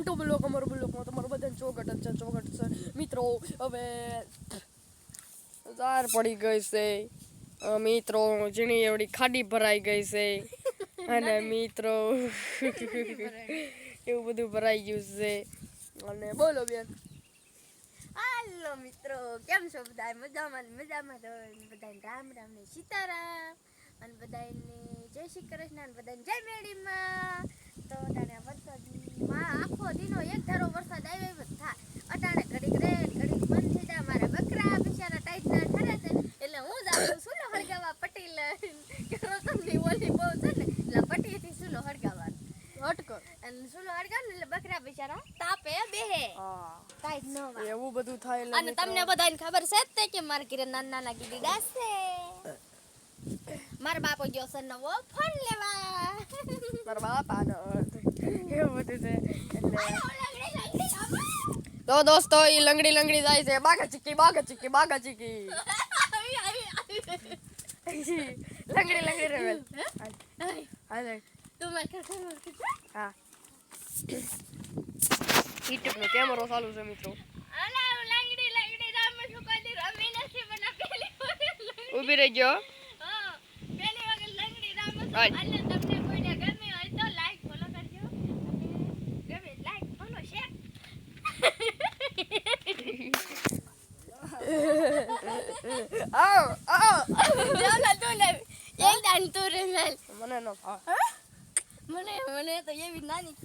તો બ્લોક અમારો બ્લોકમાં તમારું બધાને ચોગટ છે મિત્રો. હવે ધાર પડી ગઈ છે મિત્રો, ઝીણી એવડી ખાડી ભરાઈ ગઈ છે અને મિત્રો એવું બધું ભરાઈ ગયું છે. અને બોલો બેન. હાલો મિત્રો, કેમ છો બધા? મજામાં તો બધાને રામ રામ ને સીતારામ અને બધાને જય શ્રી કૃષ્ણ અને બધાને જય મેડીમાં. તો તારે વરસાદમાં આખો દીનો એક ધારો વરસાદ આવ્યો થા અટાણે ઘડીક રે ઘડીક બંધ થઈ જાય. મારા બકરા બિચારા ટાઈટના ઠરે છે એટલે હું જાઉં સુલો હળગાવા પટેલ તમને ઓલી બહુ છે ને એટલે પટીથી સુલો હળગાવા હટકો અને સુલો હળગાવ ને એટલે બકરા બિચારા તાપે બેહે. કાઈ ન વા એવું બધું થાય. અને તમને બધાને ખબર છે તે કે મારા ઘરે નાના ગીડીડા છે. મારા બાપો ગયો છે નવો ફોન લેવા. મારા બાપાનો એવું બધું છે એટલે તો દોસ્તો ઈ લંગડી જાય છે. બાગા ચીકી લંગડી રેવેલ. હાલે તું મને હા યુટ્યુબ નો કેમેરો ચાલુ છે મિત્રો. ઉભી રહી ગયો. મને નો મને તો એવી નાની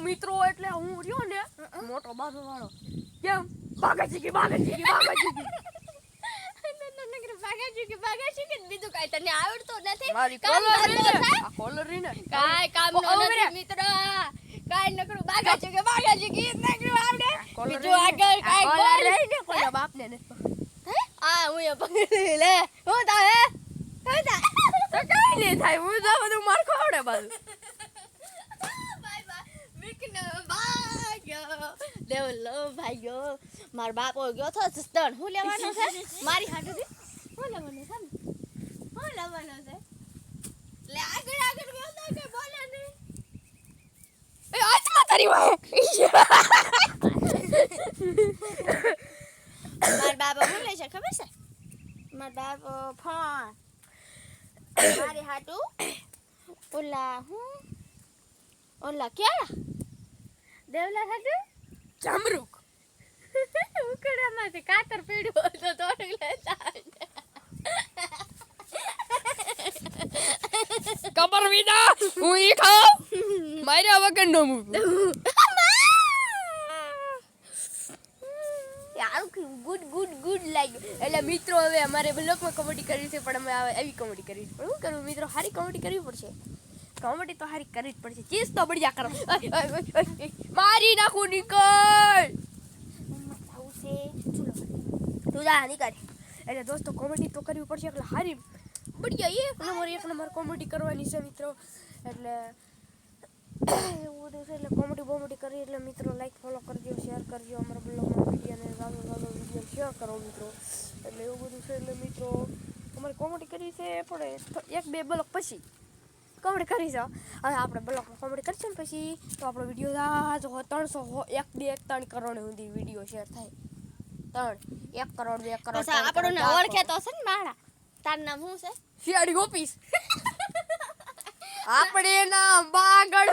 મિત્રો એટલે હું રહ્યો ને મોટો બાબો વાળો કેમ બાગા ચીકી બીજું કઈ તને આવડતું નથી. મારી કોલર રીને કાઈ કામ નો નથી મિત્ર. કાઈ નકરું બાગા ચીકી નકરું આવડે. બીજું આગળ કાઈ બોલ લઈને કોના બાપને ને આ હું એ પકડી લે. હું તા હે તો કઈ નઈ થાય. હું તો બધું માર ખવડે બધું. બાય બાય વિકનો ભાગ્યો દેવલો ભાગ્યો. માર બાપો ગયો તો સ્થળ હું લેવાનો છે મારી હાટુથી. હું લેવાનો છે લે આગળ ગયો તો કે બોલે નહીં. એ આજમાં તારી વાય માર બાપો હું લે છે ખબર છે? માર બાપો ફોન મારી હાટુ ઓલા કેળા દેવલા હાટુ જામરૂક ઉકડામાંથી કાતર પીડ્યું તો તોડી લેતા. કબર વિના હું ઈ ખાઉં માર્યા વગર નો મૂકું. ગુડ લાગ્યું. એટલે મિત્રો હવે અમારે બ્લોગમાં કોમેડી કરવી છે પણ અમે એવી કોમેડી કરવી છે. પણ શું કરવું મિત્રો, સારી કોમેડી કરવી પડશે. કોમેડી તો સારી કરવી જ પડશે. ચીઝ તો બળિયા કરો. મારી નાખું નીકળ. તું જા નીકળ. એટલે દોસ્તો કોમેડી તો કરવી પડશે એટલે સારી બળિયા એક નંબર કોમેડી કરવાની છે મિત્રો. એટલે એવું બધું છે. એટલે કોમેડી કરી એટલે મિત્રો લાઈક ફોલો કરજો, શેર કરજો. અમારા બ્લોગમાં વિડીયોને વિડીયો શેર કરો મિત્રો. એટલે એવું બધું છે. એટલે મિત્રો અમારે કોમેડી કરવી છે પણ 1-2 બ્લોગ પછી કોમેડી કરી છે. હવે આપણે બ્લોગમાં કોમેડી કરીશું ને પછી તો આપણો વિડીયો 300 1 કરોડ સુધી વિડીયો શેર થાય. 1 કરોડ 2 કરોડ આપણને ઓળખે તો છે ને માળા. તાર નામ શું છે? શિયાળી ગોપીસ. આપણે ના બાગડ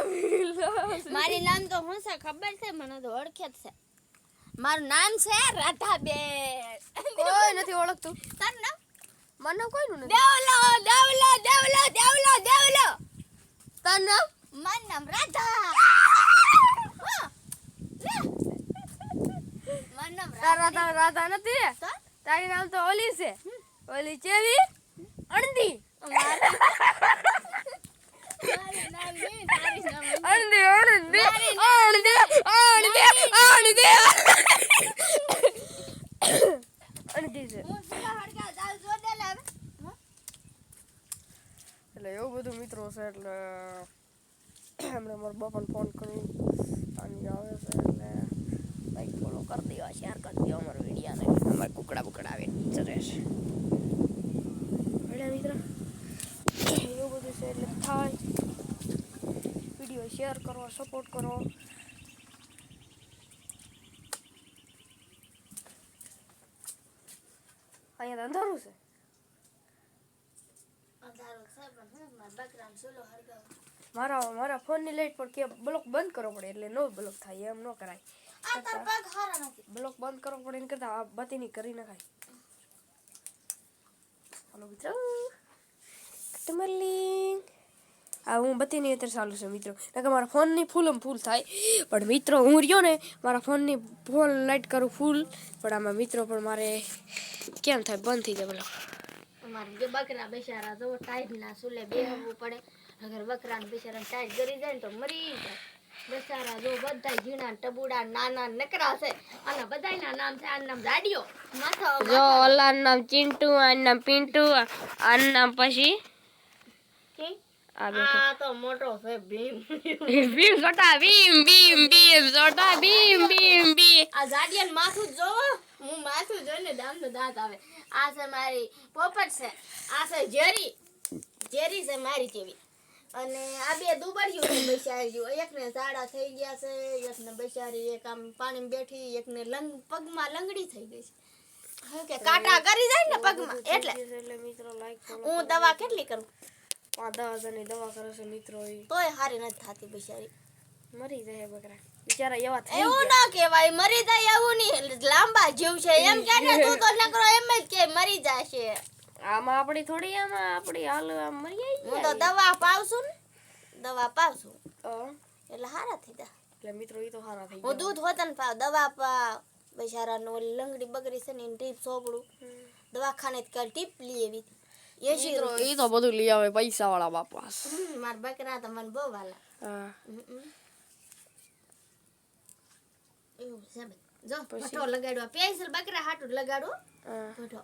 મારી નામ તો શું છે ખબર છે? મને તો ઓળખે જ છે. મારું નામ છે રાધાબેન. કોઈ નથી ઓળખતું. તારું નામ? મને કોઈનું નથી. દેવલો. તારું નામ? મારું નામ રાધા. મારું નામ તારા રાધા નથી. તારી નામ તો ઓલી છે. ઓલી ચેવી અણધી. એટલે એવું બધું મિત્રો છે એટલે હમણાં મારા બાપાને ફોન કરું અને આવે છે એટલે લાઈક ફોલો કરી દેવા શેર કરી દેવા અમારા વિડીયાને અમારે કુકડા બુકડા આવે ચરે છે એટલે મિત્ર એવું બધું છે એટલે થાય વિડીયો શેર કરો સપોર્ટ કરો અહીંયા અંધારું છે મારા ફોનની લાઈટ પર કે બ્લોક બંધ કરવો પડે એટલે નો બ્લોક થાય એમ ન કરાય બ્લોક બંધ કરવો પડે એને કરતા બતીની કરી નખાય હાલો મિત્રો કસ્ટમરલિંગ આ હું બતીની અત્યારે ચાલુ છે મિત્રો નકર મારા ફોનની ફૂલ થાય પણ મિત્રો હું રહ્યો ને મારા ફોનની ફોન લાઈટ કરું ફૂલ પણ આમાં મિત્રો પણ મારે કેમ થાય બંધ થઈ જાય બ્લોક અમારે જે બકરા બેસારા જો ટાઈટ ના સુલે બેહવું પડે અગર બકરા ને બેસારા ટાઈટ કરી જાય ને તો મરી જાય બેસારા જો બધા ઝીણા ટબુડા નાના નકરા છે અને બધાયના નામ છે આ નામ જાડિયો માથા જો ઓલાનું નામ ચિંટુ આનું નામ પિન્ટુ આનું નામ પછી આ તો મોટો છે ભીમ ભીમ છોટા ભીમ છોટા ભીમ આ જાડિયાનું માથું જો હું માથું જોઈને દામનો દાંત આવે આ છે મારી પોપટ છે આ છે જેરી છે મારી જેવી અને આ બે દુબળિયું છે બેસાડ્યું એકને ઝાડા થઈ ગયા છે એકને બેસાડી એક આમ પાણીમાં બેઠી એકને પગમાં લંગડી થઈ ગઈ છે કે કાંટા કરી જાય ને પગમાં એટલે મિત્રો લાઈક હું દવા કેટલી કરું 5000 ની દવા કરે છે મિત્રો તોય હારી નથી થતી બેસાડી મરી જાય બકરા બિચારા એવા થઈ એવું ના કહેવાય મરી જાય એવું નહીં લાંબા જીવ છે એમ કે ને તું તો નકરો એમ જ કે મરી જશે આમાં આપણી હાલ મરી આવી હું તો દવા પાવશું એટલે હારા થઈ જાય એટલે મિત્રો ઈ તો હારા થઈ હું દૂધ હોતન પાવ દવા પાવ બેચારાનો લંગડી બગડી છે ને એની ટીપ સોપડું દવાખાને કાલ ટીપ લઈ આવી મિત્રો ઈ તો બધું લઈ આવે પૈસા વાળા બાપા માર બકરા તો મને બહુ વાલા હા એવું છે જો પઠો લગાડવા પેન્સિલ બકરા હાટું લગાડો પઠો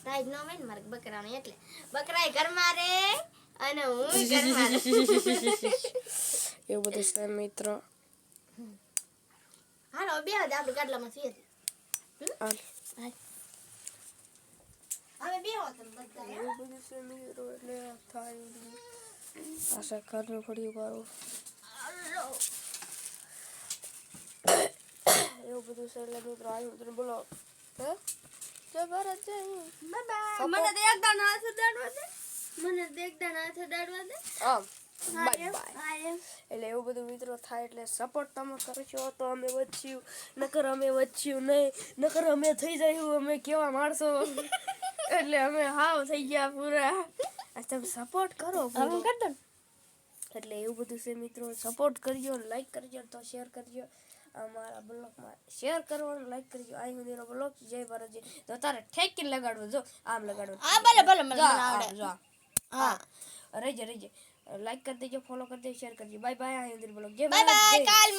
તાજ ન હોય ને મારે બકરાને એટલે બકરાય ઘરમાં રે અને હું ઘરમાં રે એવું બધું છે મિત્રો હાલો બે જ આપણે ગાડલામાં છીએ હવે બે હો તમે બધા એવું બધું છે મિત્રો એટલે થાય આશા ઘરનું ફળિયું વાળું એવું બધું છે એટલે મિત્રો આવ્યું તમે બોલો હે જય ભારત જય બાય મને તો એક દાણા હાથ દાડવા દે આમ બાય બાય એટલે એવું બધું મિત્રો થાય એટલે સપોર્ટ તમે કરશો તો અમે વધ્યું નકર અમે વધ્યું નહીં નકર અમે થઈ જાય અમે કેવા માણસો એટલે અમે હાવ થઈ ગયા પૂરા તમે સપોર્ટ કરો એટલે એવું બધું છે મિત્રો સપોર્ટ કરજો લાઈક કરજો તો શેર કરજો અમારા બ્લોગમાં શેર કરવાનું લાઈક કરજો આ સુધીનો બ્લોગ જય ભારત જય તો તારે ઠેકીને લગાડવું જો આમ લગાડવું હા ભલે મને આવડે જો હા રહેજે લાઈક કરી દેજો ફોલો કરી દેજો શેર કરજો બાય બાય આ સુધીનો બ્લોગ જય ભારત જય